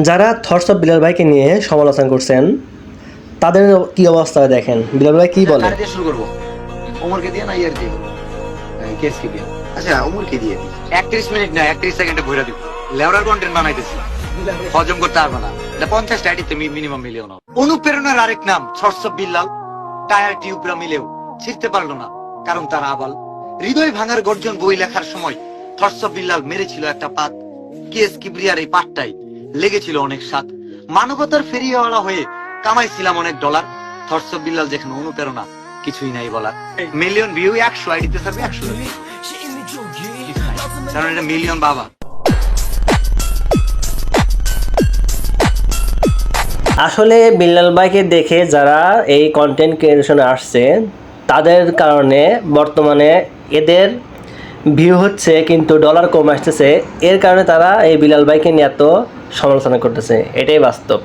যারা thoughts of Bilal ভাইকে নিয়ে সমালোচনা করছেন তাদের কি অবস্থা দেখেন। বিলাল ভাই কি বলে? কার দিয়ে শুরু করবো? ওমরকে দিয়ে না ইয়ার দিয়ে? কেসকে দিয়ে। আচ্ছা ওমরকে দিয়ে দিই। 31 মিনিট না 31 সেকেন্ডে ভইরা দিব। লেওরার কন্টেন্ট বানাইতেছি, হজম করতে পারবো না। এটা 50 আইডিতে মিনিমাম মিলিয়ন। অনুপ্রেরণার আরেক নাম থটস অফ বিল্লাল। টায়ার টিউবরা মিলেও ছিড়তে পারলো না, কারণ তার আবাল। হৃদয় ভাঙার গর্জন বই লেখার সময় থটস অফ বিল্লাল মেরেছিল একটা পাত। কেস কিবরিয়ার এই পাতটাই লেগেছিল অনেক স্বাদ। মানবতার ফেরিওয়ালা হয়ে কামাইছিলাম অনেক ডলার। থটস অফ বিল্লাল যেখানে অনুপ্রেরণা, কিছুই নাই বলার। মিলিয়ন ভিউ 100 আইডিতে থাকবে 100, কারণ এটা মিলিয়ন বাবা। আসলে বিল্লাল ভাইকে দেখে যারা এই কন্টেন্ট ক্রিয়েশনে আসছে তাদের কারণে বর্তমানে এদের ভিউ হচ্ছে কিন্তু ডলার কম আসতেছে। এর কারণে তারা এই বিলাল ভাইকে নিয়ে এত সমালোচনা করতেছে, এটাই বাস্তব।